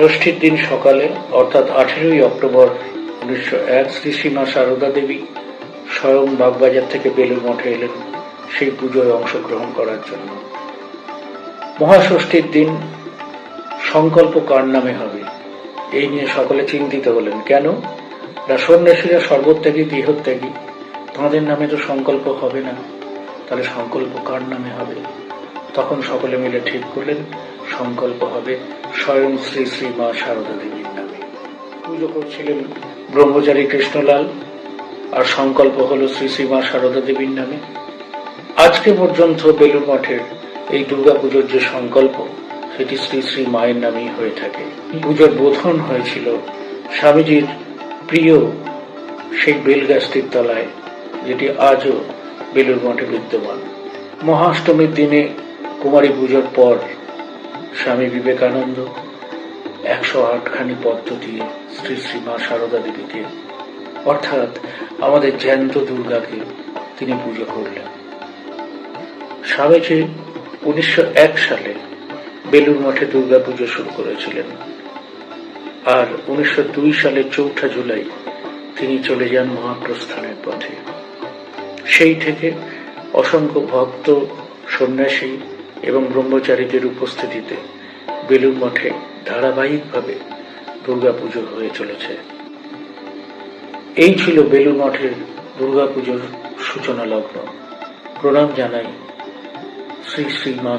ষষ্ঠীর দিন সকালে অর্থাৎ 18ই অক্টোবর 1901 শ্রী শ্রী মা সারদা দেবী স্বয়ং বাগবাজার থেকে বেলুড় মঠে এলেন সেই পুজোয় অংশগ্রহণ করার জন্য। মহাষষ্ঠীর দিন সংকল্প কার নামে হবে এই নিয়ে সকলে চিন্তিত হলেন। কেন? সন্ন্যাসীরা সর্বত্যাগী গৃহত্যাগী, তাঁদের নামে তো সংকল্প হবে না, তাহলে সংকল্প কার নামে হবে? তখন সকলে মিলে ঠিক করলেন সংকল্প হবে স্বয়ং শ্রী শ্রী মা সারদা দেবীর নামে। পুজো করছিলেন ব্রহ্মচারী কৃষ্ণলাল, আর সংকল্প হলো শ্রী শ্রী মা সারদা দেবীর নামে। আজকে পর্যন্ত বেলুড় মঠের এই দুর্গাপুজোর যে সংকল্প সেটি শ্রী শ্রী মায়ের নামেই হয়ে থাকে। পুজোর বোধন হয়েছিল স্বামীজির প্রিয় সেই বেলগাছটির তলায়, যেটি আজও বেলুড় মঠে বিদ্যমান। মহাষ্টমীর দিনে কুমারী পুজোর পর স্বামী বিবেকানন্দ 108খানি পদ্ম দিয়ে শ্রী শ্রী মা সারদা দেবীকে, অর্থাৎ আমাদের জ্যান্ত দুর্গাকে তিনি পুজো করলেন। স্বামীজি 1901 সালে বেলুড় মঠে দুর্গা পুজো শুরু করেছিলেন, আর 1902 সালের 4 জুলাই তিনি চলে যান মহাপ্রস্থানের পথে। সেই থেকে অসংখ্য ভক্ত, সন্ন্যাসী এবং ব্রহ্মচারীদের উপস্থিতিতে বেলুড় মঠে ধারাবাহিকভাবে দুর্গাপুজো হয়ে চলেছে। এই ছিল বেলুড় মঠের দুর্গাপুজোর সূচনা লগ্ন। প্রণাম জানাই শ্রী শ্রী মা